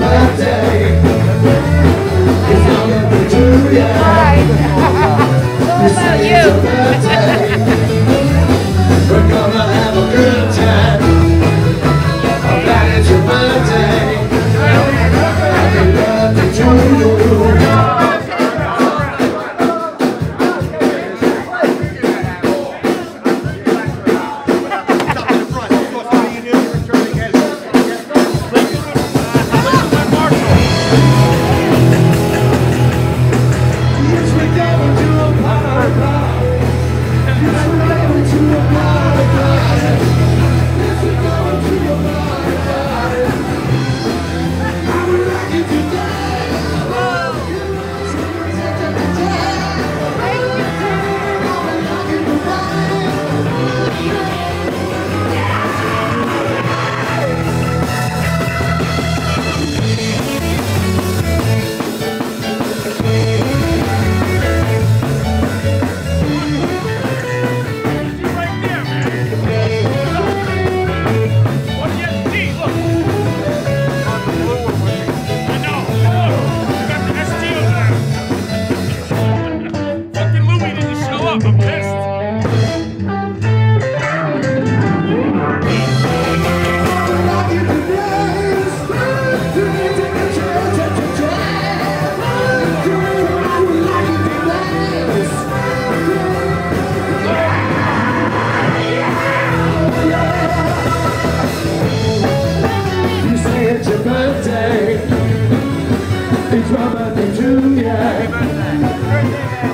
birthday. It's gonna be to you. You say it's your birthday. We're gonna have a good time. I'm glad it's your birthday. Happy birthday to you. It's my birthday too, yeah.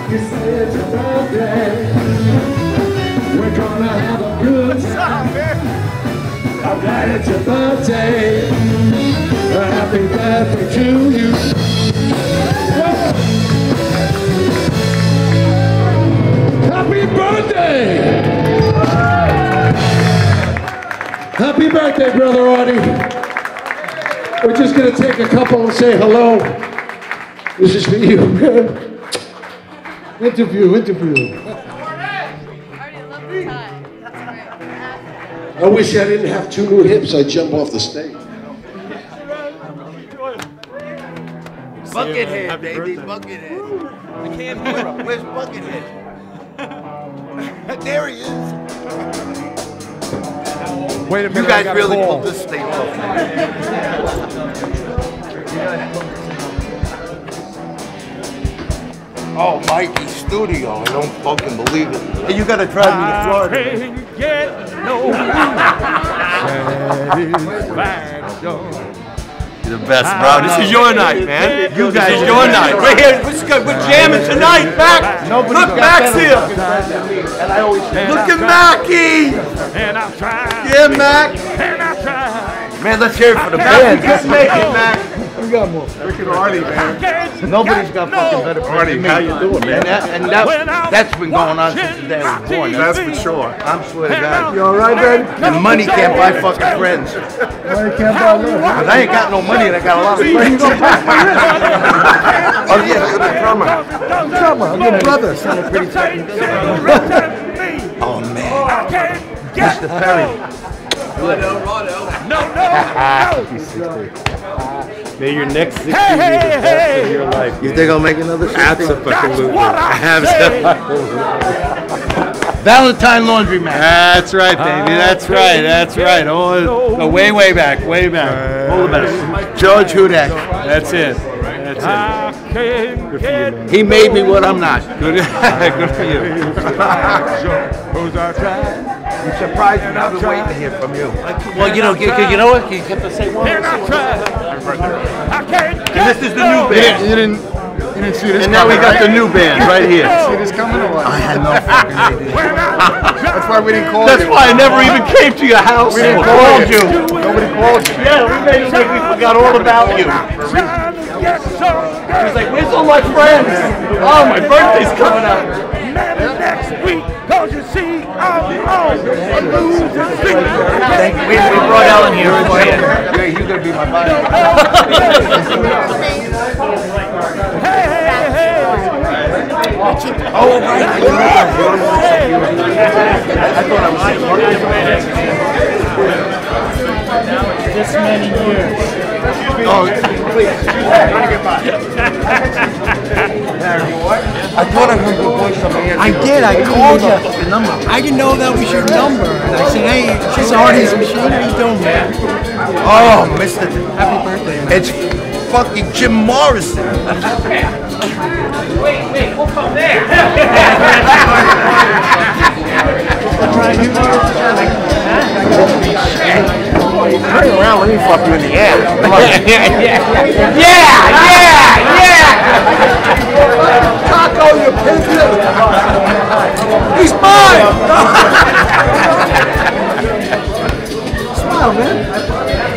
You say it's your birthday. We're gonna have a good time. I'm glad it's your birthday. Happy birthday to you. Happy birthday! Happy birthday, Brother Arty. We're just gonna take a couple and say hello. This is for you. Interview. Arty, I love the tie. That's great. I wish I didn't have two new hips. I'd jump off the stage. Buckethead, baby, Buckethead. I can't hear him. Where's Buckethead? There he is. Wait a minute. You guys really pulled this thing off. Oh, Mikey's studio. I don't fucking believe it. Hey, you gotta drive me to Florida. You're the best, bro. This is your night, man. You guys, this is your night. We're here. We're jamming tonight. Mac, look, Mac's here. And I always say, look at Mackie. Yeah, Mac. Man, let's hear it for the band. Just make it, Mac. We got more. Freaking Arty, man. Nobody's got fucking better Arty. How you doing, man? And that's been going on since the day I was born. That's for sure. I'm swear to God. You all right, man? And money can't buy fucking friends. Money can't buy love. Because I ain't got no money and I got a lot of friends. Oh, yeah, you're the drummer. Drummer, I'm your brother. Sounded pretty fucking good. Oh, man. Mr. Perry. Rado. He's 60. May your next 60 be the best of your life. You think I'll make another 60? Absolutely. Valentine Laundry Man. That's right, baby. That's right. That's right. Oh, way back. All the best. George Hudak. That's it. That's it. Good for you, man. He made me what I'm not. Good. Good for you. I'm surprised and I've been waiting to hear from you. Well, you know what? You have to say one. And this is the new band. You didn't see this. And now we got the new band right here. See this coming or what? I had no fucking idea. That's why we didn't call you. That's why I never even came to your house. We didn't and call called you. you. Nobody called you. Yeah, we made it like we forgot all about you. He's like, where's all my friends? Oh, my birthday's coming up. Next week, cause you see, we brought Ellen here. Yeah, you're gonna be my buddy. Oh, right. I thought I was this many years. Oh, please. I thought I heard your voice on the air. I did. I called you. I didn't know that was your number. And I said, hey, this is Arty's machine. How you doing, man? Oh, Mr. Happy birthday, man. It's fucking Jim Morrison. Wait, we'll come there. Turn around, let me fuck you in the ass. Yeah! Taco, you pig! He's mine! Smile, man.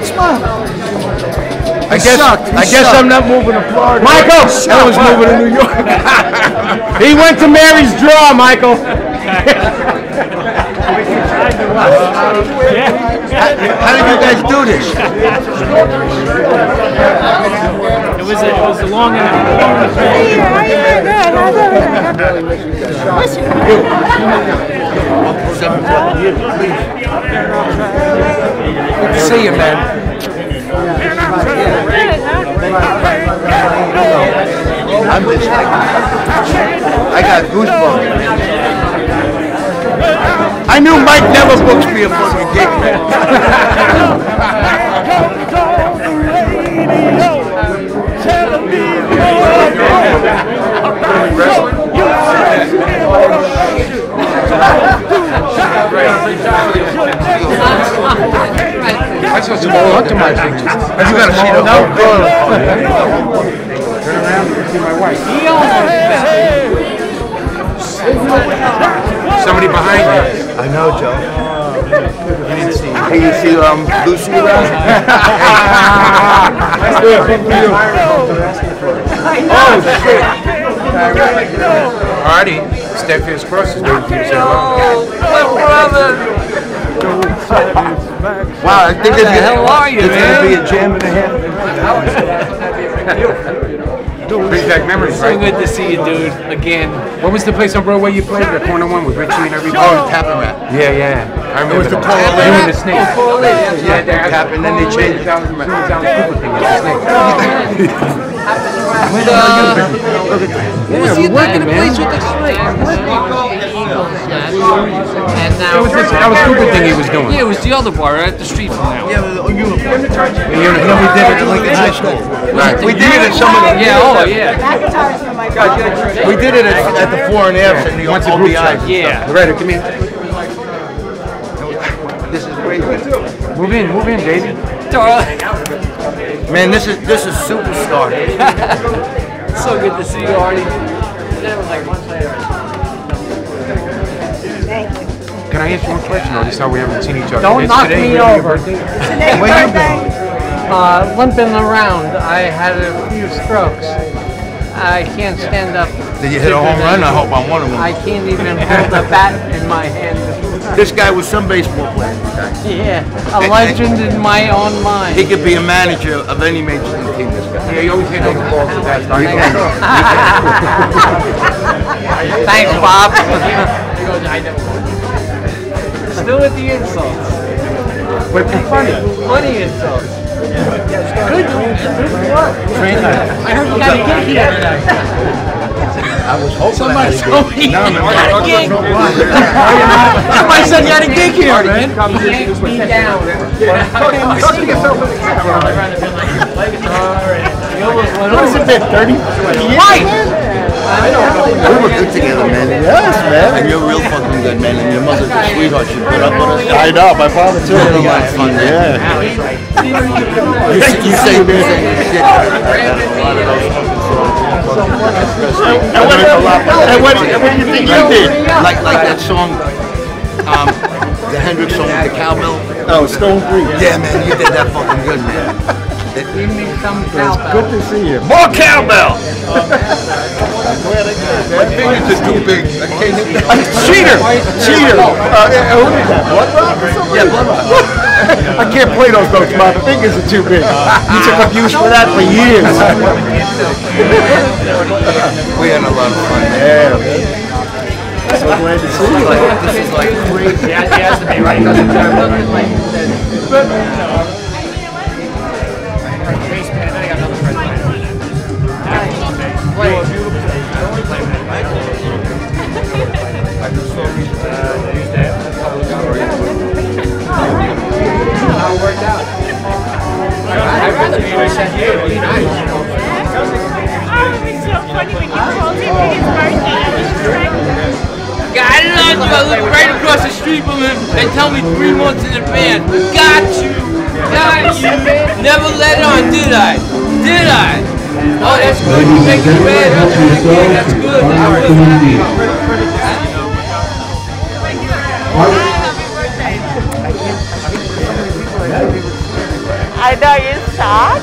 Smile. I guess I'm not moving to Florida. Michael! I was moving to New York. He went to Mary's Draw, Michael. How did you guys do this? It was a long and Good to see you, man. I'm just like, I got goosebumps. I knew Mike never books me a fucking gig, man. I saw some old Hunter my pictures. You gotta see the whole girl. Turn around and see my wife. Somebody behind you. I know, Joe. Can you see Lucy around? Oh, shit. Arty, Stephanie's Cross is waiting for you to say hello. Wow, I think there's are you, gonna be a jam and a half. Brings back memories, So right? good to see you, dude. Again. What was the place on Broadway you played? The corner one with Richie and everybody? Oh, Tapping Rat. Yeah. I remember. It was the that. Polo You Lady. and the Snake. Yeah, they're tapping, then they changed it. Down the Cooper thing with the Snake. Who was he working the place with the snake? And now That was Cooper thing he was doing. Yeah, it was the other bar right at the street from now. Yeah, the uniform. And then we did it at Lincoln High School. Right. We did it at some of the... Yeah, oh yeah. We did it at the 4 and F's and the Once a group shot. OBI. Yeah. Loretta, come here. This is great. Move in, Daisy. Man, this is superstar. So good to see you, Arty. That was like months later. Can I ask you one question, or just how we haven't seen each other? Don't It's knock today, me really your over. birthday? Where you been? Limping around. I had a few strokes. I can't stand up. Did you hit a home run? I hope I'm one of them. I can't even hold a bat in my hand. This guy was some baseball player. Yeah, a legend in my own mind. He could be a manager of any major league team, this guy. Yeah, you always hit over the balls with that. Thanks, Bob. Still with the insults. But it's funny. Funny insults. Good work. I heard you got a gig here today. I was hoping Somebody told me you No, man. had a gig. Somebody said you had a gig here, man. Yank me down. Talk to yourself in the camera. What is it, 30? Right. We were good together, man. Yes, man. And you're real fucking good, man. And your mother's a sweetheart. She put up with us. I know, my father too. You got fun, man. You say shit. And what do you think you did? Like that song, the Hendrix song with the cowbell. Oh, Stone Creek. Yeah, man, you did that fucking good, man. Give me some cowbell. Good to see you. More cowbell! My fingers are too big. Cheater! Cheater! Who did that? Blood Rock? Yeah, blood rock. I can't play those notes. My fingers are too big. You took abuse for that for years. We had a lot of fun, man. Yeah. So glad to see you. This is like crazy. Yeah, he has to be right. bass man. Then I got another friend playing. Play. How it worked out. I'd rather be with you. It'd be nice. Oh, it's so funny when you told him his birthday. God, I love you. I live right across the street from him. They tell me 3 months in advance. Got you. Got you. Never let on, did I? Did I? Oh, that's good. You make me red. That's good. That's good. I know you're sad.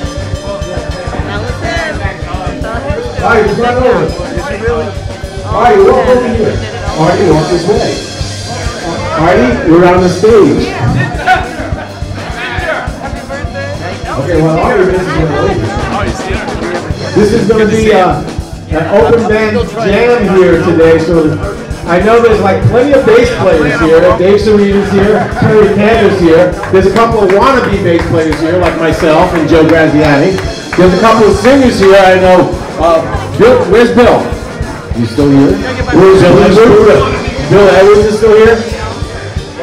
Arty, run over. Arty, walk over here. Arty, walk this way. Arty, you're on the stage. Okay, well, Arty, this is going to be an open band jam here today, so I know there's like plenty of bass players here. Dave Serena's here, Terry Cantor's here. There's a couple of wannabe bass players here, like myself and Joe Graziani. There's a couple of singers here. I know. Bill, where's Bill? You still here? Where's Bill Edwards? Bill Edwards is still here.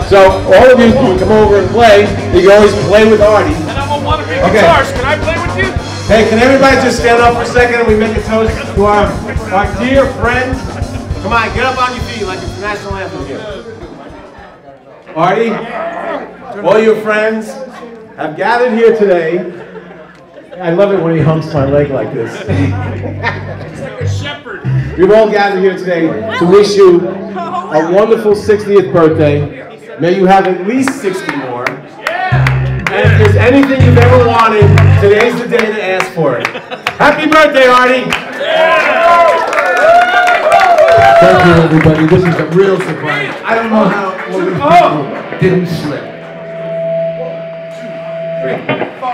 So all of you can come over and play. You can always play with Arty. And I'm a wannabe guitarist. Can I play with you? Hey, can everybody just stand up for a second and we make a toast to our dear friend? Come on, get up on your feet like it's the national anthem here. Arty, all your friends have gathered here today. I love it when he humps my leg like this. It's like a shepherd. We've all gathered here today to wish you a wonderful 60th birthday. May you have at least 60 more. And if there's anything you've ever wanted, today's the day to ask for it. Happy birthday, Arty! Thank you, everybody. This is a real surprise. I don't know how all these people didn't slip. 1, 2, 3, 4.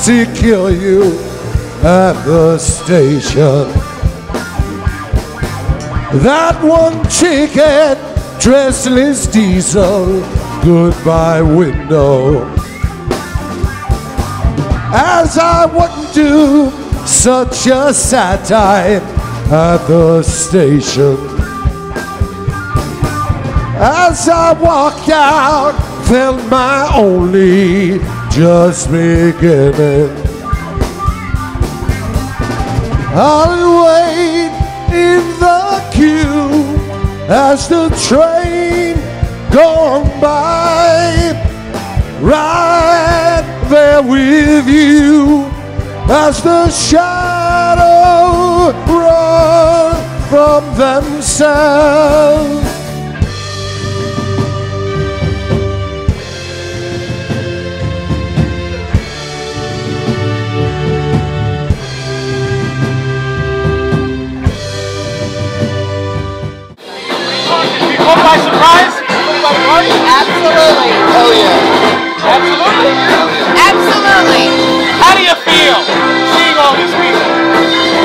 To kill you at the station. That one chicken, dressless diesel, goodbye window. As I wouldn't do such a sad time at the station. As I walked out, felt my only just beginning. I'll wait in the queue as the train goes by, right there with you as the shadows run from themselves. By surprise? Absolutely. Hell yeah. Absolutely? Absolutely. How do you feel seeing all these people?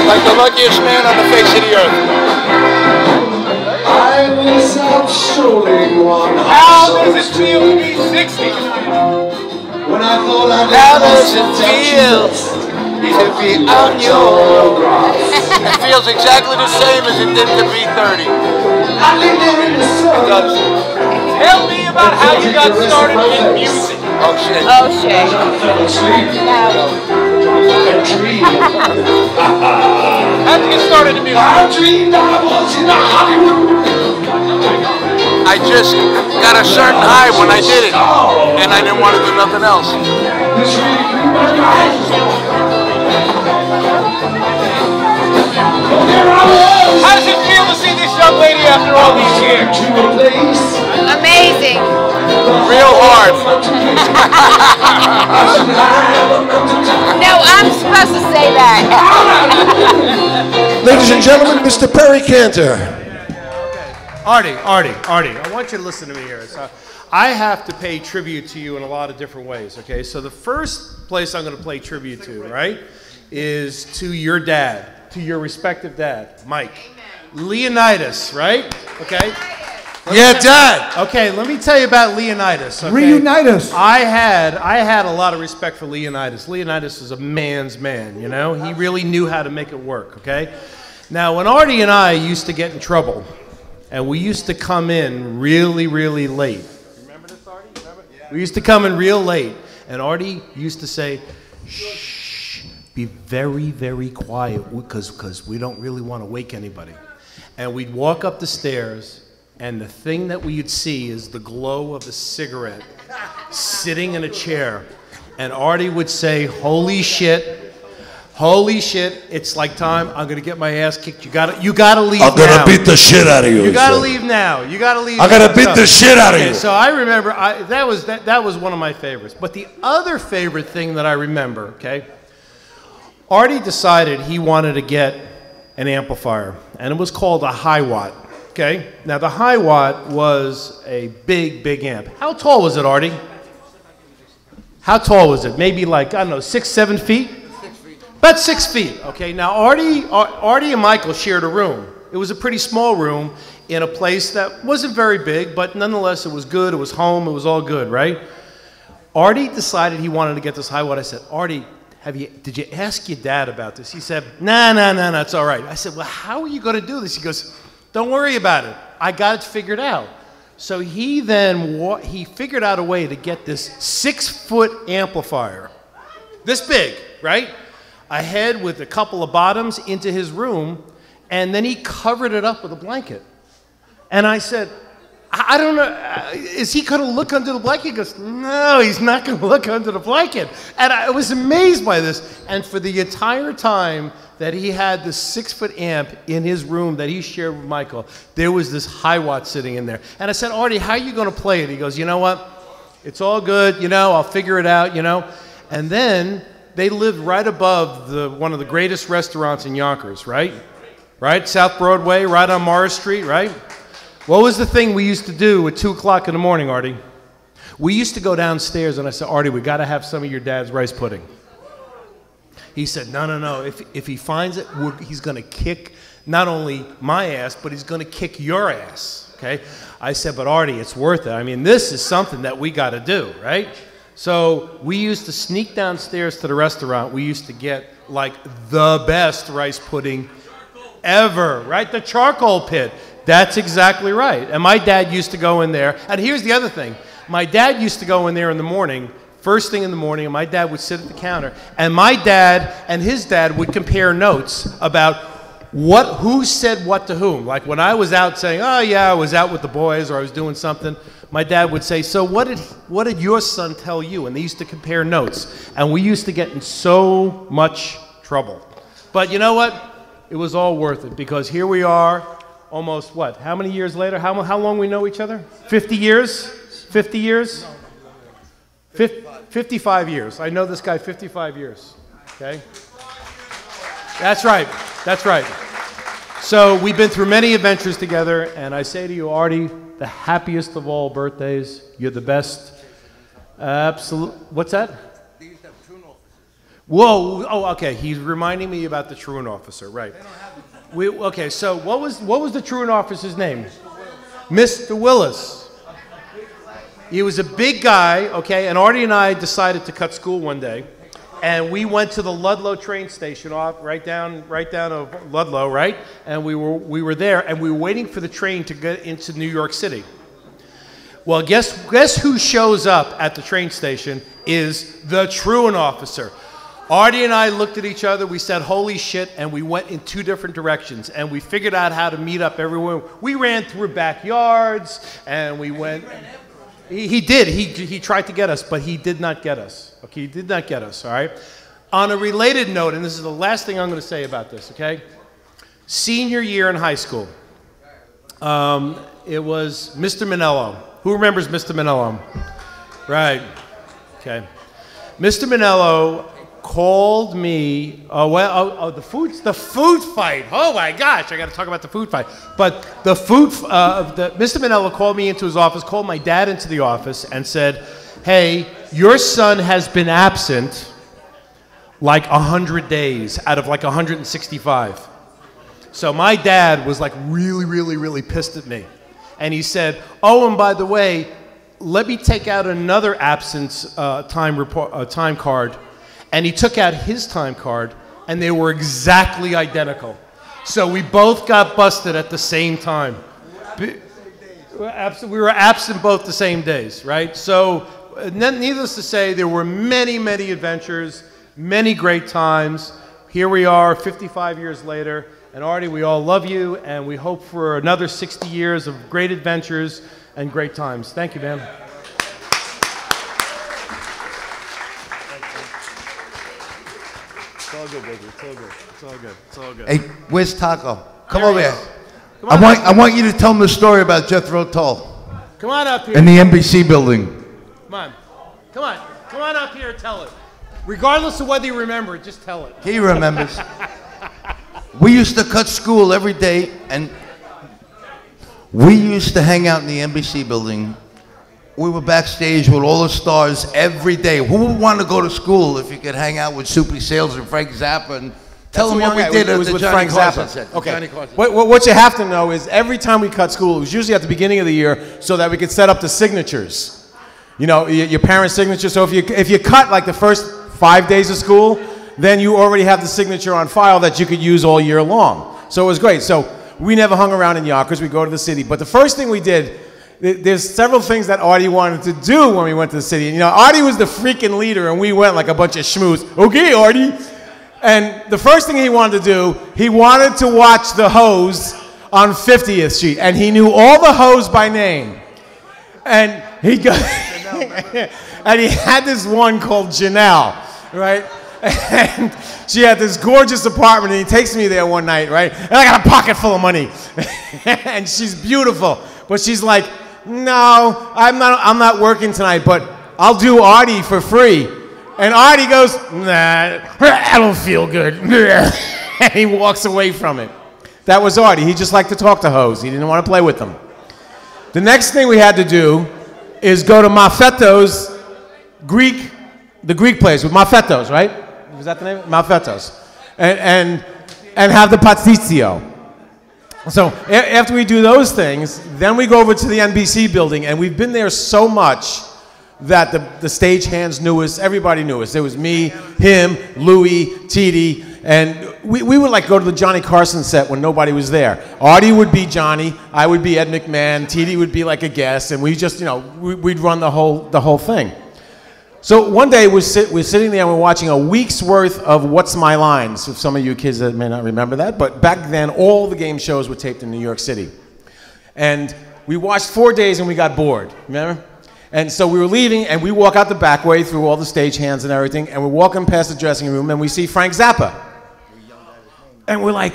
Like the luckiest man on the face of the earth. How does it feel to be 60? When I thought I How does it feel to be on your cross? It feels exactly the same as it did to be 30. It does. Tell me about how you got started in music. Oh shit. Oh shit. How'd you get started in music? I dreamed I was in Hollywood. I just got a certain high when I did it, and I didn't want to do nothing else. How does it feel to see this young lady after all these years? Amazing. Real hard. No, I'm supposed to say that. Ladies and gentlemen, Mr. Perry Cantor. Arty, I want you to listen to me here. So I have to pay tribute to you in a lot of different ways, okay? So the first place I'm going to pay tribute to, right, is to your dad, to your respective dad, Mike. Leonidas, right? Okay? Yeah, Dad. Okay, let me tell you about Leonidas. Okay? Reunite us. I had a lot of respect for Leonidas. Leonidas is a man's man, you know? He really knew how to make it work, okay? Now, when Arty and I used to get in trouble, and we used to come in really, really late. Remember this, Arty? We used to come in real late, and Arty used to say, shh, be very, very quiet, because we don't really want to wake anybody. And we'd walk up the stairs, and the thing that we'd see is the glow of a cigarette sitting in a chair. And Arty would say, holy shit, it's like time. I'm going to get my ass kicked. You gotta leave now. I'm going to beat the shit out of you. You got to leave now. You got to leave. I'm going to beat the shit out of you. So I remember, that was one of my favorites. But the other favorite thing that I remember, okay, Arty decided he wanted to get an amplifier, and it was called a high watt. Okay, now the high watt was a big, big amp. How tall was it, Arty? How tall was it? Maybe like, I don't know, 6, 7 feet? 6 feet. About 6 feet. Okay, now Arty and Michael shared a room. It was a pretty small room in a place that wasn't very big, but nonetheless it was good, it was home, it was all good, right? Arty decided he wanted to get this high watt. I said, Arty, did you ask your dad about this? He said, nah, it's all right. I said, well, how are you going to do this? He goes, don't worry about it. I got it figured out. So he then, he figured out a way to get this 6-foot amplifier, this big, right? A head with a couple of bottoms into his room, and then he covered it up with a blanket. And I said, I don't know, is he going to look under the blanket? He goes, no, he's not going to look under the blanket. And I was amazed by this. And for the entire time that he had this 6-foot amp in his room that he shared with Michael, there was this high watt sitting in there. And I said, Arty, how are you going to play it? He goes, you know what? It's all good, you know, I'll figure it out, you know. And then they lived right above one of the greatest restaurants in Yonkers, right? Right? South Broadway, right on Morris Street, right? What was the thing we used to do at 2 o'clock in the morning, Arty? We used to go downstairs, and I said, Arty, we got to have some of your dad's rice pudding. He said, no. If he finds it, he's going to kick not only my ass, but he's going to kick your ass, okay? I said, but Arty, it's worth it. I mean, this is something that we got to do, right? So we used to sneak downstairs to the restaurant. We used to get, like, the best rice pudding ever, right? The charcoal pit. That's exactly right. And my dad used to go in there. And here's the other thing. My dad used to go in there in the morning, first thing in the morning, and my dad would sit at the counter. And my dad and his dad would compare notes about who said what to whom. Like when I was out saying, oh yeah, I was out with the boys or I was doing something, my dad would say, so what did your son tell you? And they used to compare notes. And we used to get in so much trouble. But you know what? It was all worth it because here we are. Almost what? How many years later? How long we know each other? 50 years? 50 years? 55 years. I know this guy 55 years. Okay? That's right. That's right. So we've been through many adventures together, and I say to you, Arty, the happiest of all birthdays. You're the best. Absolute. What's that? These have truant officers. Whoa. Oh, okay. He's reminding me about the truant officer. Right. Okay, so what was the truant officer's name? Mr. Willis. He was a big guy, okay, and Artie and I decided to cut school one day, and we went to the Ludlow train station off right down of Ludlow, right? And we were there, and we were waiting for the train to get into New York City. Well, guess who shows up at the train station is the truant officer. Artie and I looked at each other, we said, holy shit, and we went in 2 different directions, and we figured out how to meet up everywhere. We ran through backyards, and we went... He did. He tried to get us, but he did not get us. Okay, he did not get us, all right? On a related note, and this is the last thing I'm going to say about this, okay? Senior year in high school, it was Mr. Manello. Who remembers Mr. Manello? Right. Okay. Mr. Manello called me, the food fight. Oh my gosh, I got to talk about the food fight. But Mr. Manello called me into his office, called my dad into the office and said, hey, your son has been absent like 100 days out of like 165. So my dad was like really pissed at me. And he said, oh, and by the way, let me take out another absence time card. And he took out his time card, and they were exactly identical. So we both got busted at the same time. We were absent both the same days, right? So needless to say, there were many adventures, many great times. Here we are 55 years later. And Artie, we all love you, and we hope for another 60 years of great adventures and great times. Thank you, man. It's all good, baby. It's all good. It's all good. It's all good. Hey, where's Taco? Come There over he here. is. Come on I want you to tell him the story about Jethro Tull Come on up here. in the NBC building. Come on. Come on. Come on up here and tell it. Regardless of whether you remember it, just tell it. He remembers. We used to cut school every day, and we used to hang out in the NBC building. We were backstage with all the stars every day. Who would want to go to school if you could hang out with Soupy Sales and Frank Zappa and tell them what we did at the Johnny Carson set? Okay. What you have to know is every time we cut school, it was usually at the beginning of the year so that we could set up the signatures. You know, your parents' signature. So if you cut like the first 5 days of school, then you already have the signature on file that you could use all year long. So it was great. So we never hung around in Yonkers. We go to the city. But the first thing we did, there's several things that Artie wanted to do when we went to the city. You know, Artie was the freaking leader, and we went like a bunch of schmooze. Okay, Artie. And the first thing he wanted to do, he wanted to watch the Hoes on 50th Street. And he knew all the Hoes by name. And he got, and he had this one called Janelle, right? And she had this gorgeous apartment, and he takes me there one night, right? And I got a pocket full of money. And she's beautiful. But she's like, no, I'm not working tonight, but I'll do Artie for free. And Artie goes, nah, I don't feel good. And he walks away from it. That was Artie. He just liked to talk to hoes. He didn't want to play with them. The next thing we had to do is go to Maffetto's the Greek place with Maffetto's, right? Was that the name? Maffetto's. And have the pastizio. So after we do those things, then we go over to the NBC building, and we've been there so much that the stagehands knew us, everybody knew us. There was me, him, Louie, Titi, and we would like go to the Johnny Carson set when nobody was there. Artie would be Johnny, I would be Ed McMahon, Titi would be like a guest, and we just, you know, we'd run the whole thing. So one day we're sitting there and we're watching a week's worth of What's My Line. So some of you kids that may not remember that, but back then all the game shows were taped in New York City. And we watched 4 days and we got bored, remember? And so we were leaving and we walk out the back way through all the stagehands and everything, and we're walking past the dressing room and we see Frank Zappa. And we're like,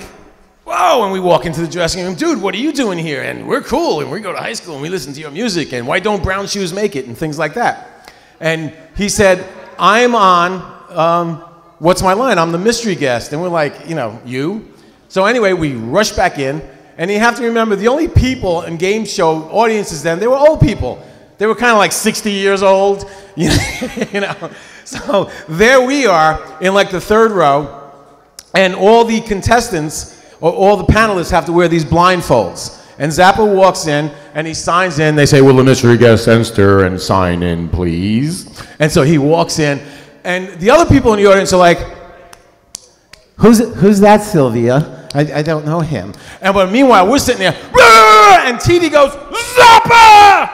whoa, and we walk into the dressing room, dude, what are you doing here? And we're cool, and we go to high school and we listen to your music, and why don't brown shoes make it, and things like that. And he said, I'm on What's My Line? I'm the mystery guest. And we're like, you know, you? So anyway, we rush back in. And you have to remember, the only people in game show audiences then, they were old people. They were kind of like 60 years old. You know? So there we are in like the third row. And all the contestants, or all the panelists have to wear these blindfolds. And Zappa walks in, and he signs in. They say, will the mystery guest enter and sign in, please? And so he walks in, and the other people in the audience are like, who's that, Sylvia? I don't know him. And but meanwhile, we're sitting there, and TD goes, Zappa!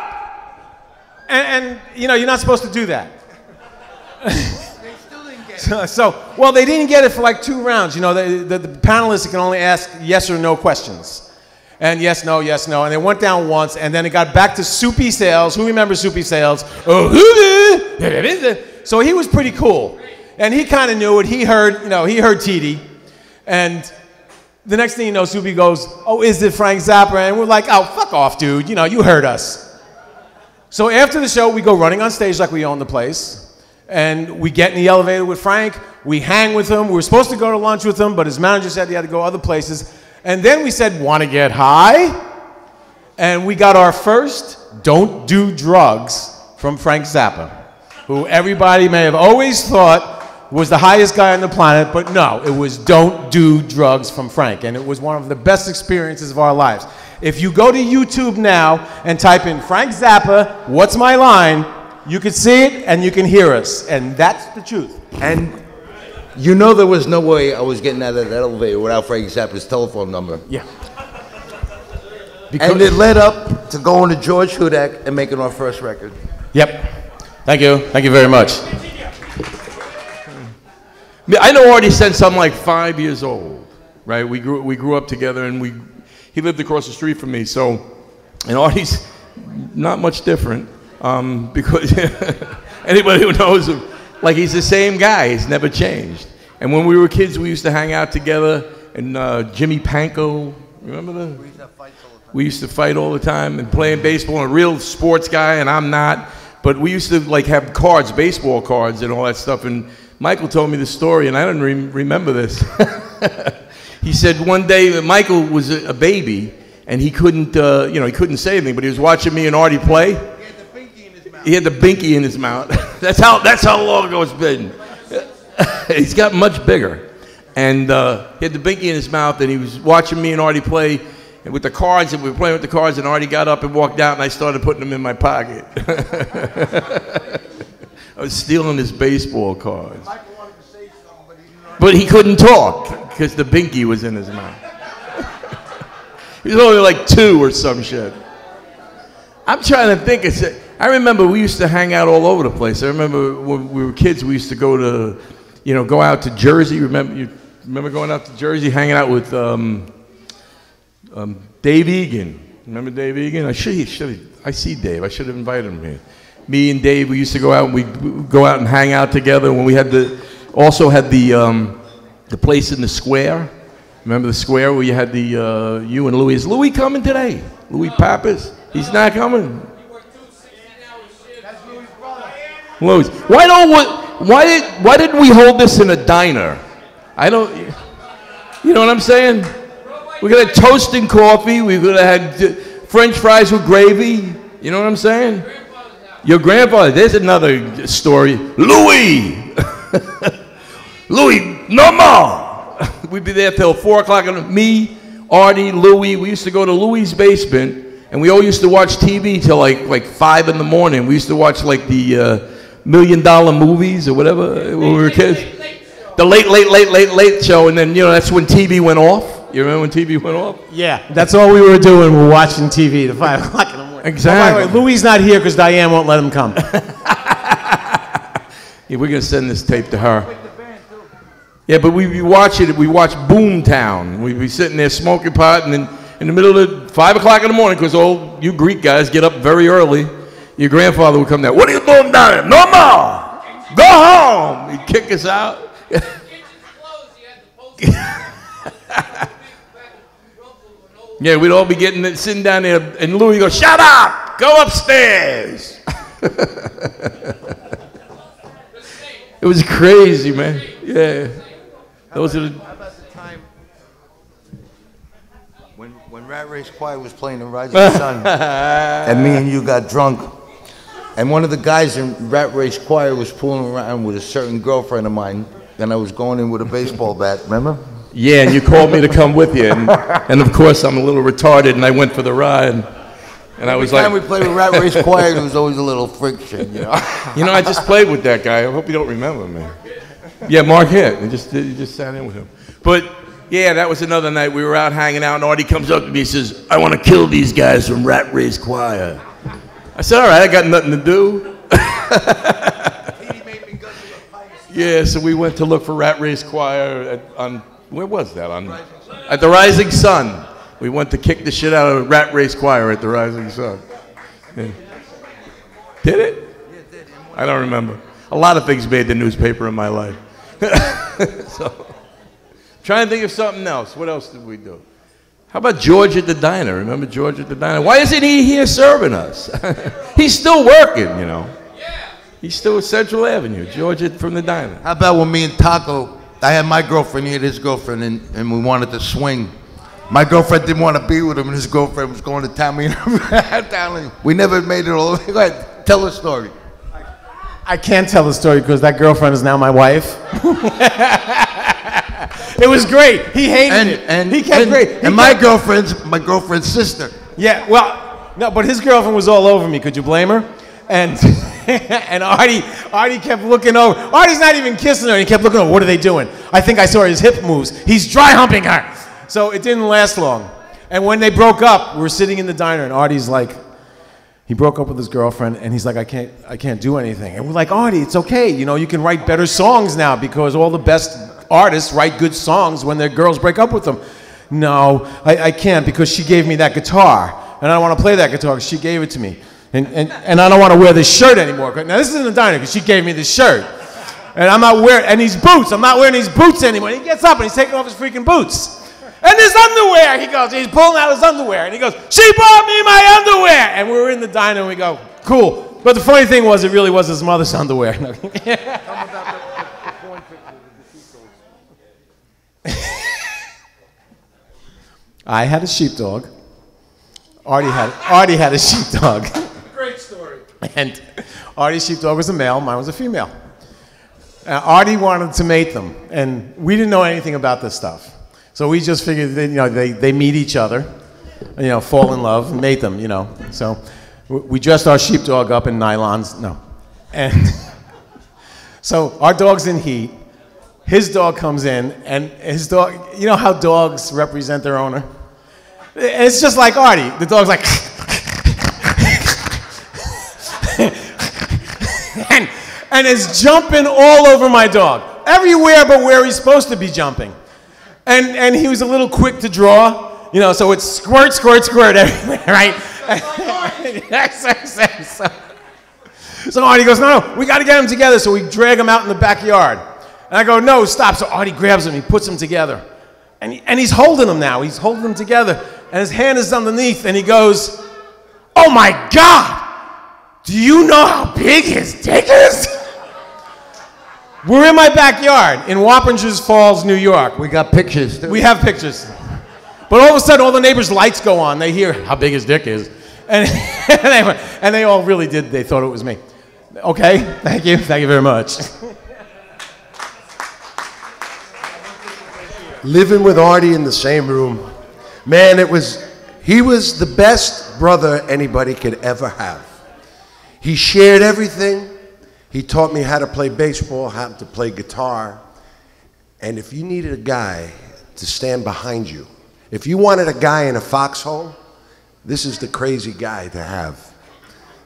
And you know, you're not supposed to do that. Well, they didn't get it for like 2 rounds. You know, the panelists can only ask yes or no questions. And yes, no, and they went down once, and then it got back to Soupy Sales. Who remembers Soupy Sales? So he was pretty cool. And he kind of knew it. He heard TD. And the next thing you know, Soupy goes, oh, is it Frank Zappa? And we're like, oh, fuck off, dude. You know, you heard us. So after the show, we go running on stage like we own the place. And we get in the elevator with Frank. We hang with him. We were supposed to go to lunch with him, but his manager said he had to go other places. And then we said, want to get high? And we got our first Don't Do Drugs from Frank Zappa, who everybody may have always thought was the highest guy on the planet, but no, it was Don't Do Drugs from Frank. And it was one of the best experiences of our lives. If you go to YouTube now and type in Frank Zappa, What's My Line, you can see it and you can hear us. And that's the truth. And you know there was no way I was getting out of that elevator without Frank Zappa's telephone number. Yeah. And it led up to going to George Hudak and making our first record. Yep. Thank you. Thank you very much. I know Arty since I'm like 5 years old, right? We grew up together, and he lived across the street from me. So, and Arty's not much different, because anybody who knows him, like, he's the same guy. He's never changed. And when we were kids, we used to hang out together. And Jimmy Panko, remember that? We used to fight all the time and playing baseball. And a real sports guy, and I'm not. But we used to like have cards, baseball cards, and all that stuff. And Michael told me the story, and I didn't remember this. He said one day Michael was a baby, and he couldn't, he couldn't say anything. But he was watching me and Arty play. He had the binky in his mouth. That's how long ago it's been. He's got much bigger. And he had the binky in his mouth, and he was watching me and Arty play with the cards, and we were playing with the cards, and Arty got up and walked out, and I started putting them in my pocket. I was stealing his baseball cards. But he couldn't talk, because the binky was in his mouth. He was only like 2 or some shit. I'm trying to think. I remember we used to hang out all over the place. I remember when we were kids, we used to go out to Jersey. You remember going out to Jersey, hanging out with Dave Egan. Remember Dave Egan? I see Dave. I should have invited him here. Me and Dave, we used to go out, and we'd go out and hang out together. When we had the place in the square. Remember the square where you had you and Louis? Is Louis coming today? Louis Pappas? He's not coming. Louis. Why didn't we hold this in a diner? You know what I'm saying? We could have toast and coffee. We could have had French fries with gravy. You know what I'm saying? Your grandfather. There's another story. Louis. Louis, no more. We'd be there till 4 o'clock. Me, Arty, Louis. We used to go to Louis' basement, and we all used to watch TV till like 5 in the morning. We used to watch like the $1 Million movies or whatever when we were kids. The late show, and then that's when TV went off. You remember when TV went off? Yeah, that's all we were doing. We're watching TV till 5 o'clock in the morning. Exactly. Oh, by the way, Louis not here because Diane won't let him come. Yeah, we're gonna send this tape to her. Yeah, but we watch it. We watch Boomtown. We'd be sitting there smoking pot, and then in the middle of 5 o'clock in the morning, because all you Greek guys get up very early. Your grandfather would come down. What are you doing down there? No more. Go home. He'd kick us out. Yeah, we'd all be sitting down there, and Louis goes, "Shut up! Go upstairs." It was crazy, man. Yeah. Those are the. How about the time when Rat Race Choir was playing the Rising Sun, and me and you got drunk, and one of the guys in Rat Race Choir was fooling around with a certain girlfriend of mine, and I was going in with a baseball bat. Remember? Yeah, and you called me to come with you, and of course I'm a little retarded, and I went for the ride, and I was like, every time we played with Rat Race Choir, there was always a little friction, you know. I just played with that guy. I hope you don't remember me. Yeah, Mark Hitt. You just sat in with him. But yeah, that was another night. We were out hanging out, and Arty comes up to me and says, "I want to kill these guys from Rat Race Choir." I said, "All right, I got nothing to do." Yeah, so we went to look for Rat Race Choir where was that? At the Rising Sun. We went to kick the shit out of Rat Race Choir at the Rising Sun. Yeah. Did it? Yeah, it did. I don't remember. A lot of things made the newspaper in my life. So, trying to think of something else. What else did we do? How about George at the diner? Remember George at the diner? Why isn't he here serving us? He's still working, He's still at Central Avenue. George from the diner. How about when me and Taco, I had my girlfriend, he had his girlfriend, and we wanted to swing. My girlfriend didn't want to be with him, and his girlfriend was going to town. We never made it all the way. Go ahead, tell the story. I can't tell the story because that girlfriend is now my wife. It was great. He hated it. And he kept great. And my girlfriend's sister. Yeah, well, no, but his girlfriend was all over me. Could you blame her? And and Arty kept looking over. Arty's not even kissing her. He kept looking over. What are they doing? I think I saw his hip moves. He's dry humping her. So it didn't last long. And when they broke up, we were sitting in the diner, and Arty's like, he broke up with his girlfriend, and he's like, I can't do anything. And we're like, Arty, it's okay. You can write better songs now because all the best artists write good songs when their girls break up with them. No, I can't because she gave me that guitar, and I don't want to play that guitar because she gave it to me. And I don't want to wear this shirt anymore. Now, this is in the diner because she gave me this shirt. And I'm not wearing, and these boots, I'm not wearing these boots anymore. And he gets up and he's taking off his freaking boots. And his underwear, he goes, he's pulling out his underwear. And he goes, she bought me my underwear. And we're in the diner and we go, cool. But the funny thing was, it really was his mother's underwear. I had a sheepdog. Arty had a sheepdog. Great story. And Arty's sheepdog was a male, mine was a female. Arty wanted to mate them, and we didn't know anything about this stuff. So we just figured that, they meet each other, fall in love, and mate them, So we dressed our sheepdog up in nylons, And so our dog's in heat. His dog comes in, and his dog, how dogs represent their owner? It's just like Arty. The dog's like, and is jumping all over my dog. Everywhere but where he's supposed to be jumping. And he was a little quick to draw, so it's squirt, squirt, squirt everywhere, right? So Arty goes, no, we got to get them together. So we drag them out in the backyard. And I go, no, stop. So Arty grabs them, he puts them together. And he's holding them now. He's holding them together. And his hand is underneath, and he goes, oh my God, do you know how big his dick is? We're in my backyard in Wappingers Falls, New York. We got pictures. We have pictures. But all of a sudden, all the neighbors' lights go on. They hear how big his dick is. And they all really did. They thought it was me. Okay, thank you. Thank you very much. Living with Arty in the same room. Man, he was the best brother anybody could ever have. He shared everything. He taught me how to play baseball, how to play guitar. And if you needed a guy to stand behind you, if you wanted a guy in a foxhole, this is the crazy guy to have.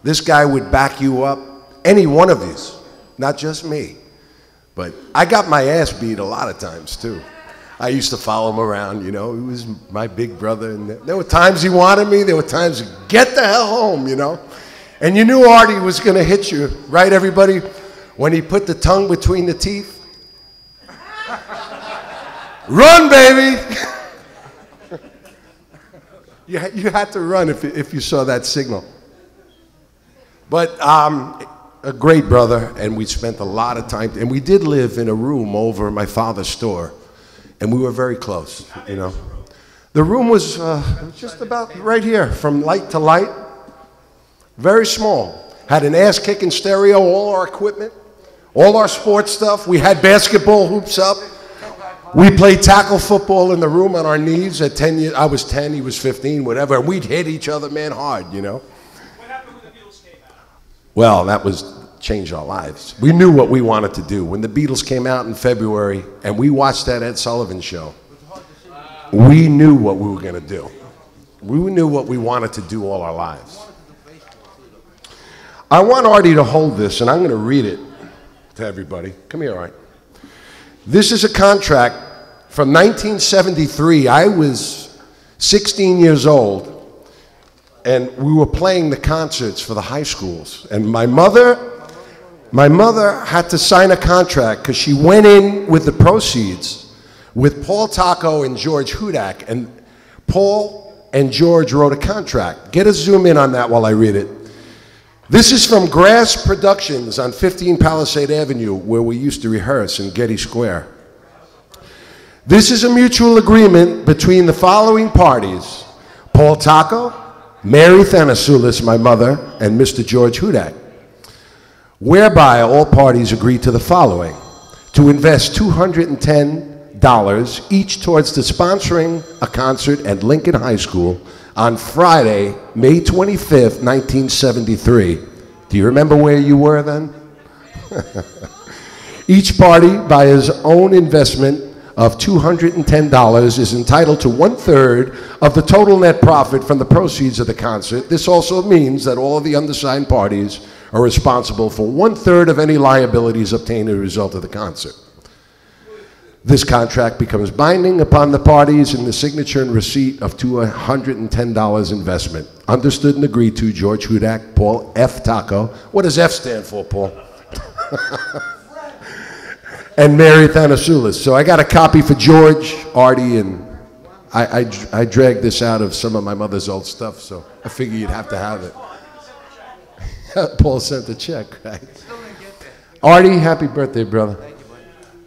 This guy would back you up, any one of these, not just me. But I got my ass beat a lot of times too. I used to follow him around, he was my big brother. And there were times he wanted me, there were times, get the hell home, And you knew Arty was going to hit you, right, everybody? When he put the tongue between the teeth. Run, baby! You had to run if you saw that signal. But a great brother, and we spent a lot of time, and we did live in a room over my father's store, and we were very close, The room was just about right here, from light to light. Very small. Had an ass-kicking stereo, all our equipment, all our sports stuff. We had basketball hoops up. We played tackle football in the room on our knees at 10 years. I was 10, he was 15, whatever. And we'd hit each other, man, hard, you know. What happened when the Beatles came out? Well, that was changed our lives. We knew what we wanted to do. When the Beatles came out in February and we watched that Ed Sullivan show, we knew what we were going to do. We knew what we wanted to do all our lives. I want Arty to hold this, and I'm going to read it to everybody. Come here, Arty. This is a contract from 1973. I was 16 years old, and we were playing the concerts for the high schools. And my mother had to sign a contract because she went in with the proceeds with Paul Taco and George Hudak. And Paul and George wrote a contract. Get a zoom in on that while I read it. This is from Grass Productions on 15 Palisade Avenue, where we used to rehearse in Getty Square. This is a mutual agreement between the following parties: Paul Taco, Mary Thanasoulis, my mother, and Mr. George Hudak, whereby all parties agree to the following: to invest $210 each towards the sponsoring a concert at Lincoln High School on Friday, May 25th, 1973. Do you remember where you were then? Each party, by his own investment of $210, is entitled to 1/3 of the total net profit from the proceeds of the concert. This also means that all of the undersigned parties are responsible for 1/3 of any liabilities obtained as a result of the concert. This contract becomes binding upon the parties in the signature and receipt of $210 investment. Understood and agreed to, George Hudak, Paul F. Taco. What does F stand for, Paul? And Mary Thanasoulis. So I got a copy for George, Arty, and I dragged this out of some of my mother's old stuff, so I figured you'd have to have it. Paul sent the check, right? Arty, happy birthday, brother.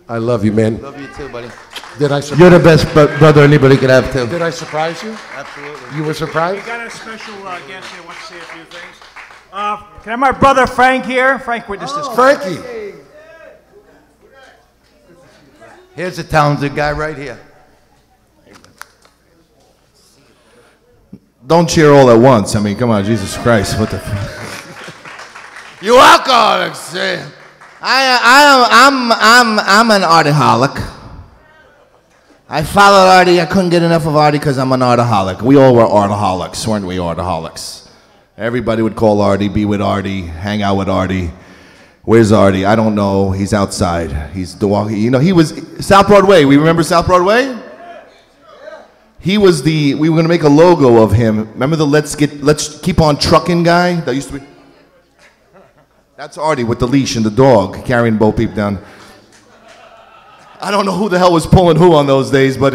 I love you, man. Love you too, buddy. Did I surprise You're the best brother anybody could have, too. Did I surprise you? Absolutely. You were surprised? We got a special guest here. Wants to say a few things. Can I have my brother Frank here? Frank witnessed this. Frankie. Here's a talented guy right here. Don't cheer all at once. I mean, come on, Jesus Christ. What the You alcoholics. I'm an artaholic. I followed Arty. I couldn't get enough of Arty because I'm an artaholic. We all were artaholics, weren't we, artaholics? Everybody would call Arty, be with Arty, hang out with Arty. Where's Arty? I don't know. He's outside. He's walking. You know, he was South Broadway. We remember South Broadway? He was we were going to make a logo of him. Remember the Let's Keep On Truckin' guy? That used to be. That's Arty with the leash and the dog carrying Bo Peep down. I don't know who the hell was pulling who on those days, but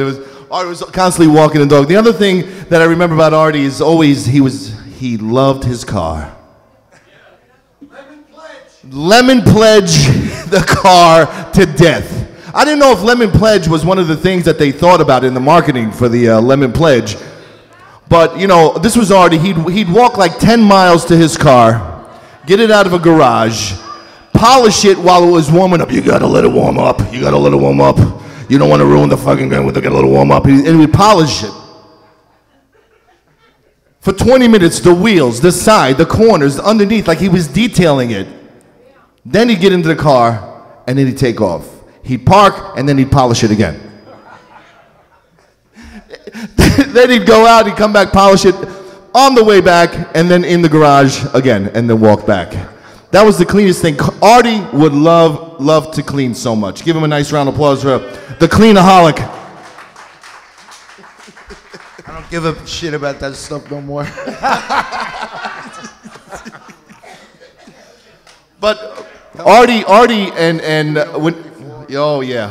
Arty was constantly walking the dog. The other thing that I remember about Arty is always he loved his car. Lemon Pledge the car to death. I didn't know if Lemon Pledge was one of the things that they thought about in the marketing for the Lemon Pledge. But, you know, this was Arty. He'd walk like 10 miles to his car, get it out of a garage, polish it while it was warming up. You gotta let it warm up. You gotta let it warm up. You don't want to ruin the fucking gun with it. Get a little warm up. And he'd polish it. For 20 minutes, the wheels, the side, the corners, underneath, like he was detailing it. Then he'd get into the car, and then he'd take off. He'd park, and then he'd polish it again. Then he'd go out, he'd come back, polish it on the way back, and then in the garage again, and then walk back. That was the cleanest thing. Arty would love to clean so much. Give him a nice round of applause for the cleanaholic. I don't give a shit about that stuff no more. But Arty and when, oh yeah.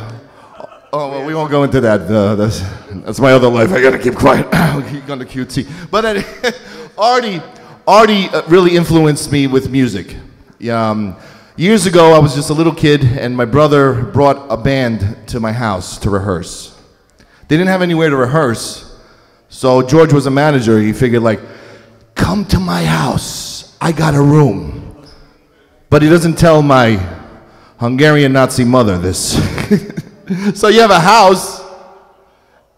Oh, well, we won't go into that. That's my other life. I gotta keep quiet. Keep on the QT. But Arty really influenced me with music. Years ago, I was just a little kid, and my brother brought a band to my house to rehearse. They didn't have anywhere to rehearse, so George was a manager. He figured, like, come to my house. I got a room. But he doesn't tell my Hungarian Nazi mother this. So you have a house,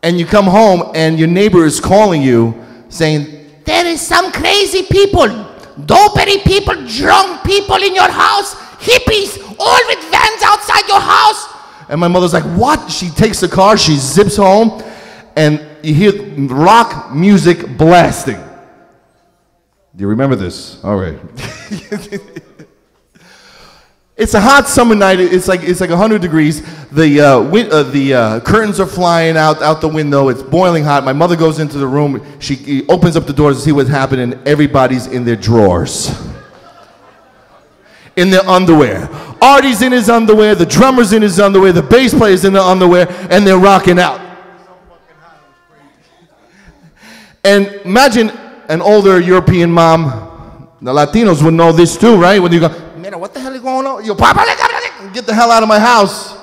and you come home, and your neighbor is calling you, saying, "There is some crazy people, dopey people, drunk people in your house, hippies, all with vans outside your house." And my mother's like, "What?" She takes the car, she zips home, and you hear rock music blasting. Do you remember this? All right. It's a hot summer night. It's like 100 degrees. The curtains are flying out the window. It's boiling hot. My mother goes into the room. She opens up the doors to see what's happening. Everybody's in their drawers, in their underwear. Arty's in his underwear. The drummer's in his underwear. The bass player's in their underwear, and they're rocking out. And imagine an older European mom. The Latinos would know this too, right? When you go, "Man, what the hell is going on? Yo, Papa, get the hell out of my house."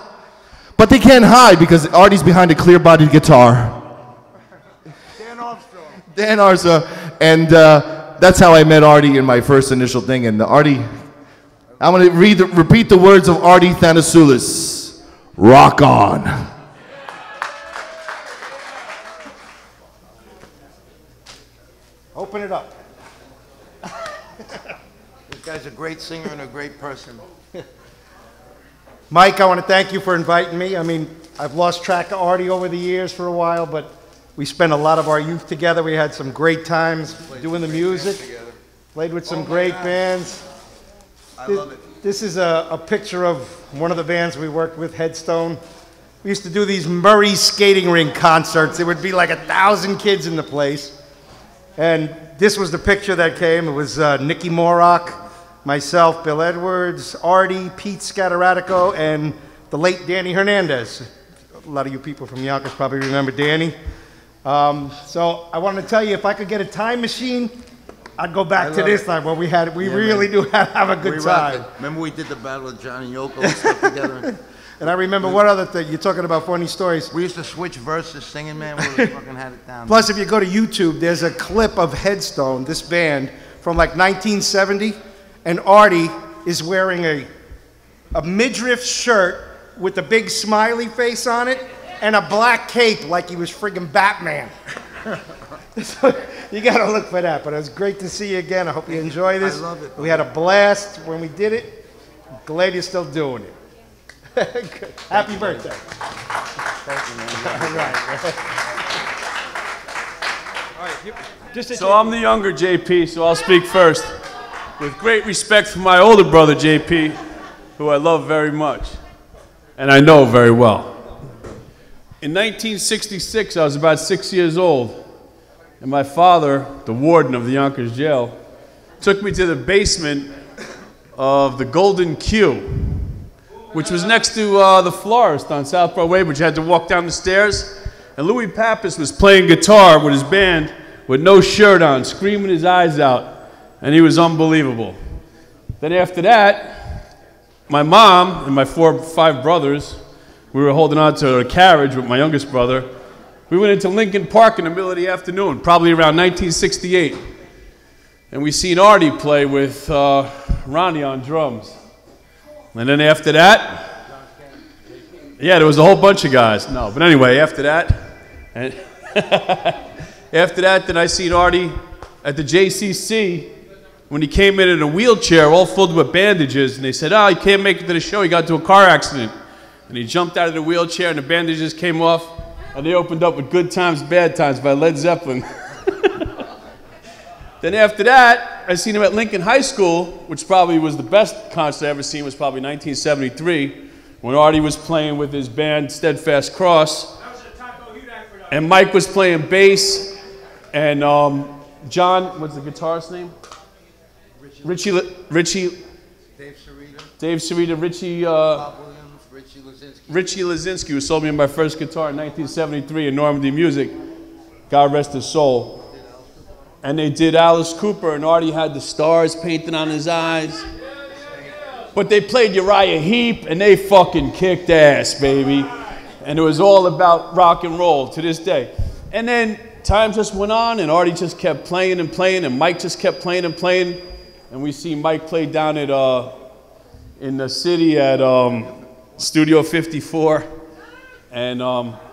But they can't hide because Arty's behind a clear-bodied guitar. Dan Armstrong. And that's how I met Arty in my first initial thing. And Arty, I'm going to repeat the words of Arty Thanasoulis. Rock on. Open it up. This guy's a great singer and a great person. Mike, I want to thank you for inviting me. I mean, I've lost track of Arty over the years for a while, but we spent a lot of our youth together. We had some great times doing the music. Played with some great bands. I love it. This is a picture of one of the bands we worked with, Headstone. We used to do these Murray skating rink concerts. There would be like 1,000 kids in the place. And this was the picture that came. It was Nicky Morrock, myself, Bill Edwards, Arty, Pete Scataratico, and the late Danny Hernandez. A lot of you people from Yonkers probably remember Danny. So I wanted to tell you, if I could get a time machine, I'd go back to this time where we really do have a good time. Remember we did the Battle of John and Yoko and stuff together? And I remember one other thing, you're talking about funny stories. We used to switch verses singing, man. We fucking had it down. Plus, if you go to YouTube, there's a clip of Headstone, this band, from like 1970, and Arty is wearing a midriff shirt with a big smiley face on it and a black cape like he was friggin' Batman. So, you gotta look for that, but it was great to see you again. I hope you enjoy this. I love it. We had a blast when we did it. Glad you're still doing it. Happy birthday. Thank you, man. All right. So I'm the younger JP, so I'll speak first. With great respect for my older brother JP, who I love very much, and I know very well. In 1966, I was about 6 years old, and my father, the warden of the Yonkers jail, took me to the basement of the Golden Q, which was next to the Florist on South Broadway, but you had to walk down the stairs. And Louis Pappas was playing guitar with his band with no shirt on, screaming his eyes out, and he was unbelievable. Then after that, my mom and my 4 or 5 brothers, we were holding on to a carriage with my youngest brother. We went into Lincoln Park in the middle of the afternoon, probably around 1968. And we seen Arty play with Ronnie on drums. And then after that, yeah, there was a whole bunch of guys. No, but anyway, after that, and after that, then I seen Arty at the JCC when he came in a wheelchair all filled with bandages, and they said, "Oh, he can't make it to the show. He got into a car accident." And he jumped out of the wheelchair, and the bandages came off, and they opened up with "Good Times, Bad Times" by Led Zeppelin. Then after that, I seen him at Lincoln High School, which probably was the best concert I ever seen, was probably 1973, when Arty was playing with his band Steadfast Cross. And Mike was playing bass, and John, what's the guitarist's name? Richie. Dave Sarita, Richie Lazinski, who sold me my first guitar in 1973 in Normandy Music. God rest his soul. And they did Alice Cooper, and Arty had the stars painted on his eyes. But they played Uriah Heep, and they fucking kicked ass, baby. And it was all about rock and roll to this day. And then time just went on, and Arty just kept playing and playing, and Mike just kept playing and playing. And we see Mike play down at in the city at Studio 54. And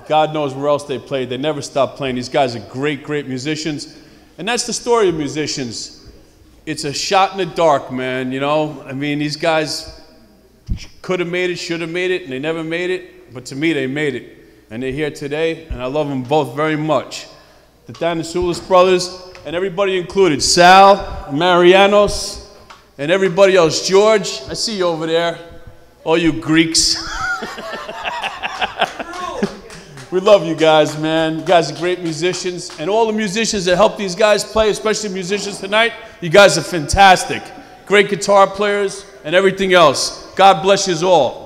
God knows where else they played. They never stopped playing. These guys are great, great musicians. And that's the story of musicians. It's a shot in the dark, man, you know? I mean, these guys could have made it, should have made it, and they never made it. But to me, they made it. And they're here today, and I love them both very much. The Danasulis brothers, and everybody included. Sal, Marianos, and everybody else. George, I see you over there. All you Greeks. We love you guys, man. You guys are great musicians. And all the musicians that help these guys play, especially musicians tonight, you guys are fantastic. Great guitar players and everything else. God bless you all.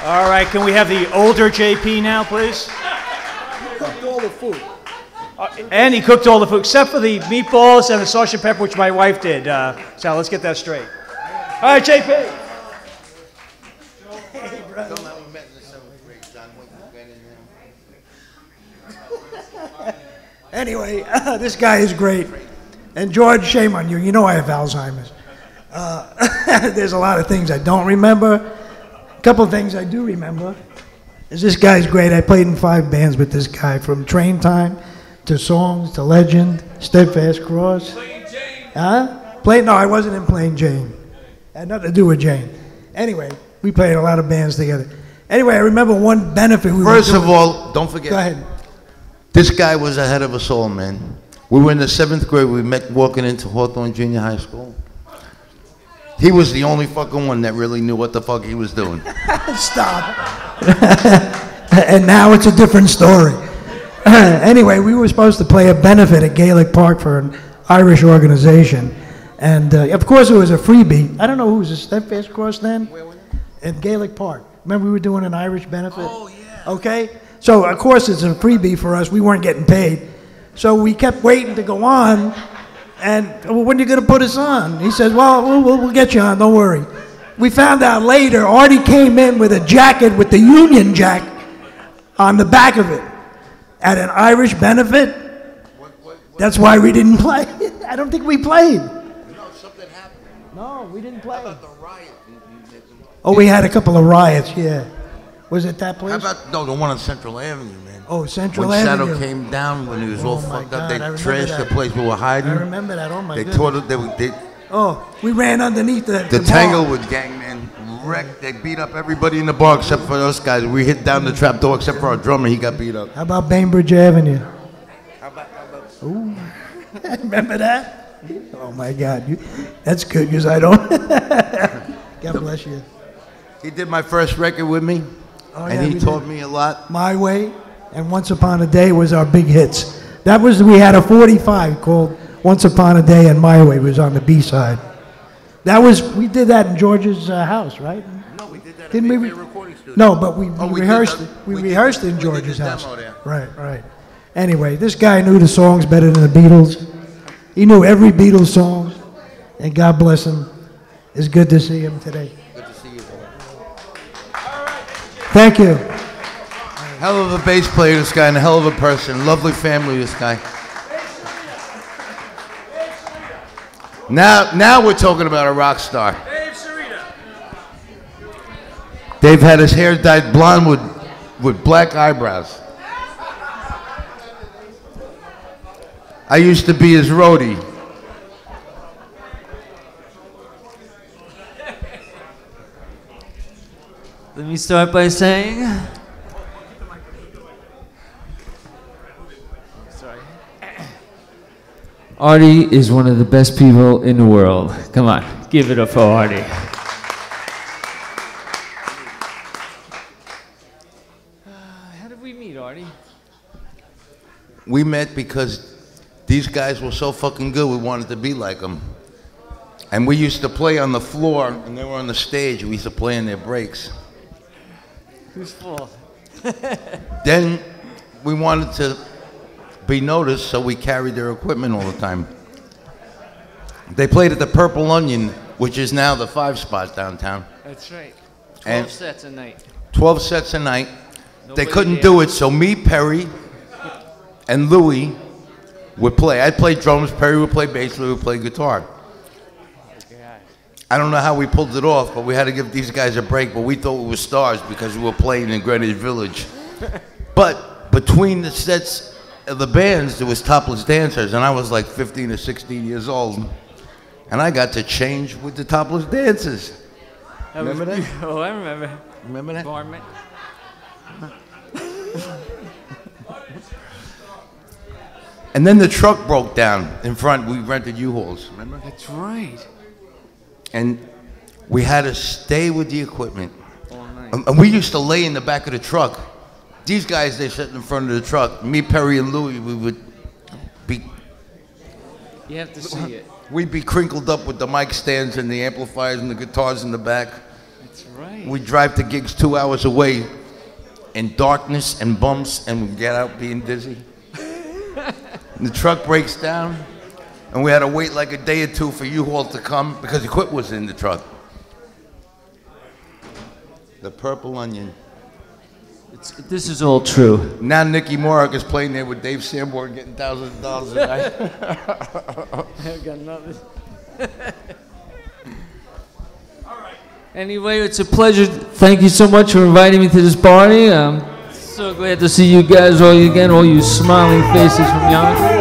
All right, can we have the older JP now, please? Cooked all the food. And he cooked all the food, except for the meatballs and the sausage and pepper, which my wife did. Sal, let's get that straight. All right, JP. Anyway, this guy is great. And George, shame on you. You know I have Alzheimer's. There's a lot of things I don't remember. A couple of things I do remember is this guy's great. I played in 5 bands with this guy, from Train Time to Songs to Legend, Steadfast Cross. Plain Jane. Huh? No, I wasn't in Plain Jane. Had nothing to do with Jane. Anyway, we played a lot of bands together. Anyway, I remember one benefit we were doing. First of all, don't forget. Go ahead. This guy was ahead of us all, man. We were in the 7th grade. We met walking into Hawthorne Junior High School. He was the only fucking one that really knew what the fuck he was doing. Stop. And now it's a different story. Anyway, we were supposed to play a benefit at Gaelic Park for an Irish organization. And of course it was a freebie. I don't know who was a Steadfast Cross then? Where was it? At Gaelic Park. Remember we were doing an Irish benefit? Oh, yeah. Okay? So, of course, it's a freebie for us. We weren't getting paid. So we kept waiting to go on. And, well, when are you going to put us on? He says, well, we'll get you on, don't worry. We found out later, Arty came in with a jacket with the Union Jack on the back of it at an Irish benefit. That's why we didn't play. I don't think we played. No, something happened. No, we didn't play. How about the riot? Oh, we had a couple of riots, yeah. Was it that place? How about, no, the one on Central Avenue, man. Oh, Central when Avenue. When Shadow came down, when he was all fucked up, they trashed that. the place we were hiding. I remember that, oh my God. They tore it, oh, we ran underneath the Tanglewood gang, man, wrecked. They beat up everybody in the bar except for us guys. We hit down the trap door except for our drummer, he got beat up. How about Bainbridge Avenue? How about ooh, remember that? Oh my God, that's good because I don't. God bless you. He did my first record with me, and he taught me a lot. My Way and Once Upon a Day was our big hits. That was, we had a 45 called Once Upon a Day, and My Way was on the B-side. That was, we did that in George's house, right? No, we did that Didn't at we? the recording studio. No, but we rehearsed it. We rehearsed in George's house. Right. Anyway, this guy knew the songs better than the Beatles. He knew every Beatles song, and God bless him. It's good to see him today. Good to see you, boy. Thank you. Hell of a bass player, this guy, and a hell of a person. Lovely family, this guy. Now we're talking about a rock star. Dave had his hair dyed blonde with black eyebrows. I used to be his roadie. Let me start by saying, Arty is one of the best people in the world. Come on, give it up for Arty. How did we meet, Arty? We met because these guys were so fucking good, we wanted to be like them. And we used to play on the floor, and they were on the stage, we used to play in their breaks. Who's full? Then we wanted to be noticed, so we carried their equipment all the time. They played at the Purple Onion, which is now the 5 spot downtown. That's right. 12 And sets a night. 12 sets a night. Nobody They couldn't there. do it, so me, Perry, and Louie would play. I'd play drums, Perry would play bass, Louie would play guitar. I don't know how we pulled it off, but we had to give these guys a break. But we thought we were stars because we were playing in Greenwich Village. But between the sets of the bands, there was topless dancers, and I was like 15 or 16 years old, and I got to change with the topless dancers. Remember that? Oh, I remember. Remember that? Garment. And then the truck broke down in front. We rented U-Hauls, remember? That's right. And we had to stay with the equipment. All night. And we used to lay in the back of the truck. These guys, they sat in front of the truck. Me, Perry, and Louie, we would be... You have to see it. We'd be crinkled up with the mic stands and the amplifiers and the guitars in the back. That's right. We'd drive to gigs 2 hours away in darkness and bumps, and we'd get out being dizzy. And the truck breaks down, and we had to wait like a day or two for U-Haul to come because the equipment was in the truck. The Purple Onion. This is all true. Now Nicky Morrick is playing there with Dave Sanborn getting thousands of dollars a night. I've got nothing. Anyway, it's a pleasure. Thank you so much for inviting me to this party. I'm so glad to see you guys all again, all you smiling faces from Yonkers.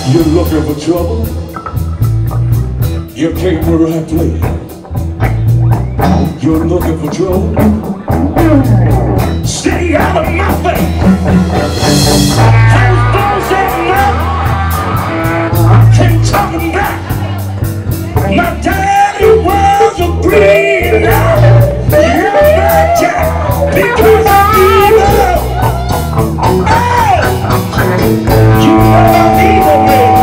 You're looking for trouble? You came where I play. You're looking for trouble? Stay out of my face. How's those that know? Can't talk back. My daddy was a breeder. You're my jack because I'm evil. You know I'm evil, baby.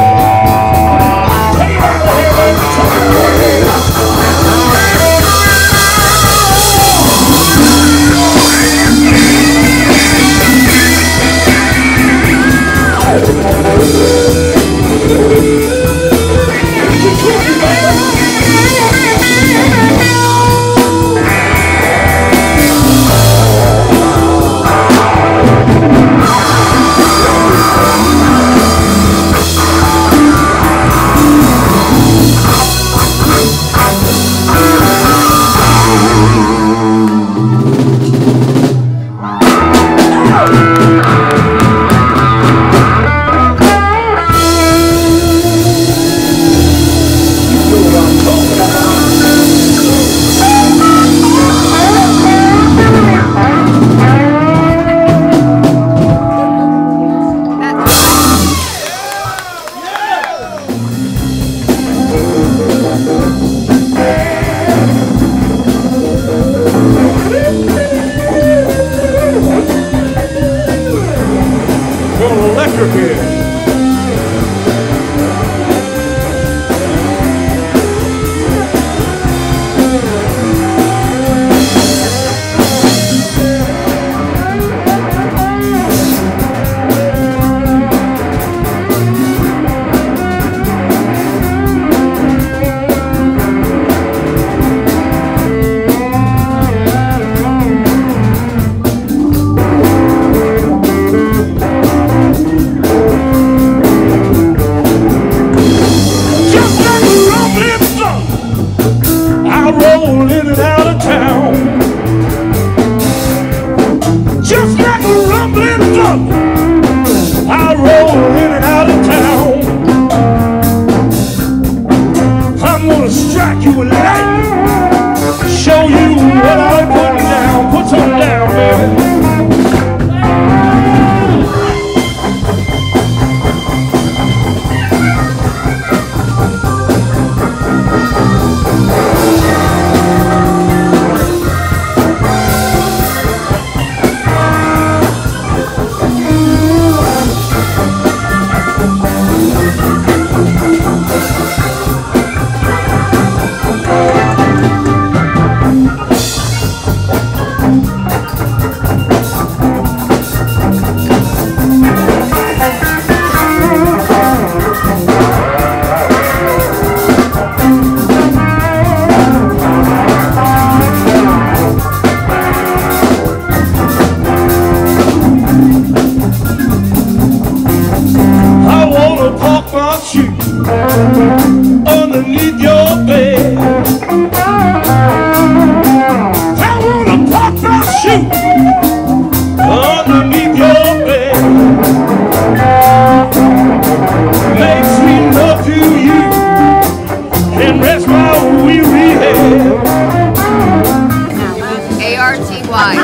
A-R-T-Y,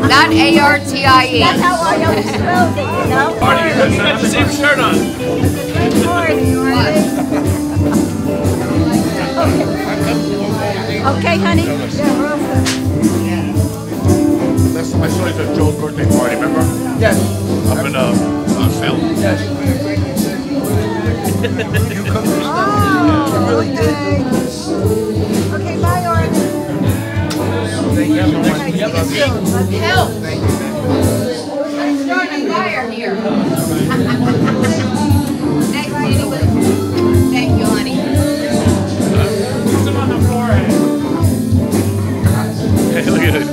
not A-R-T-I-E. That's how I always spelled it, you know? Arty, you got the same shirt on. Okay, honey? Last time I saw you at Joe's birthday party, remember? Yes. Up in Salem. Yes. You cooked this stuff? You really did? Okay, bye, Arty. Help! I'm starting a fire here. Thank you, honey. Kiss him on the forehead. Hey, look at it.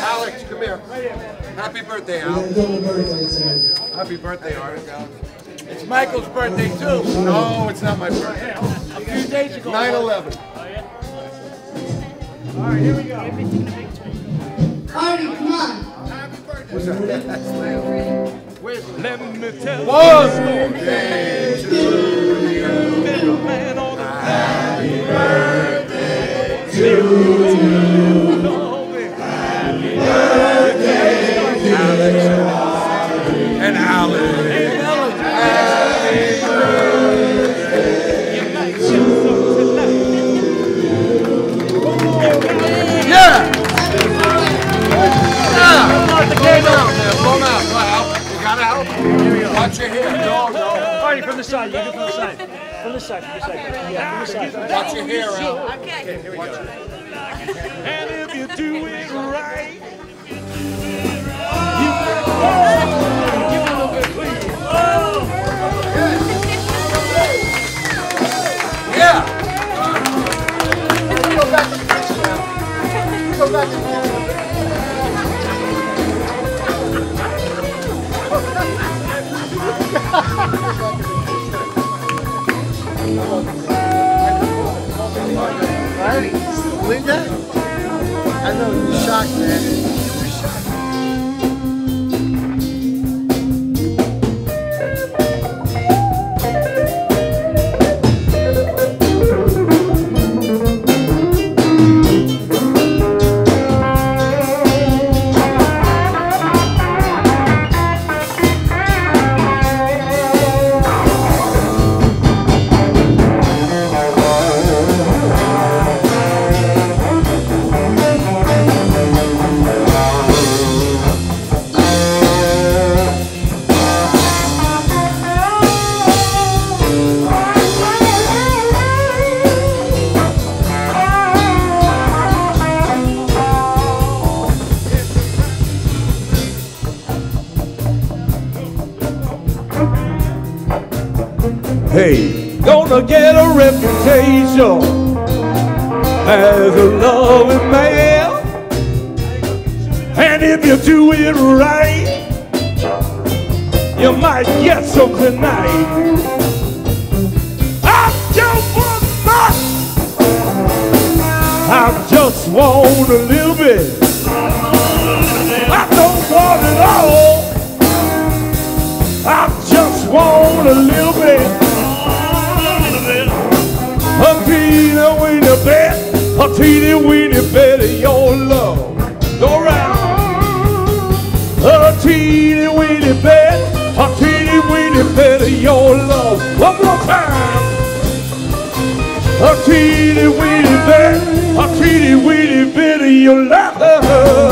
Alex, come here. Happy birthday, Al. Happy birthday, Art. It's Michael's birthday, too. No, it's not my birthday. A few days ago. 9/11. All right, here we go. Arty, come on. Let me tell you. One. Little man on the Happy birthday to you. Happy birthday, Alex and Alex. Happy birthday to you. Yeah. Blown out. You gotta help. Watch your hair. No. Arty, from the side. You can from the side. From the side. Yeah, from the side. Watch your hair, Al. Okay. Here we go. And if you do it right, Yeah. Go back to the kitchen now. Go back to the kitchen. Right? Believe that? I know, you're shocked, man. gonna get a reputation as a loving man. And if you do it right, you might get some tonight. I just want much. I just want a little bit. I don't want it all. I just want a little bit. A teeny weeny bit, a teeny weeny bit of your love. Go round. A teeny weeny bit, a teeny weeny bit of your love. One more time. A teeny weeny bit, a teeny weeny bit of your love.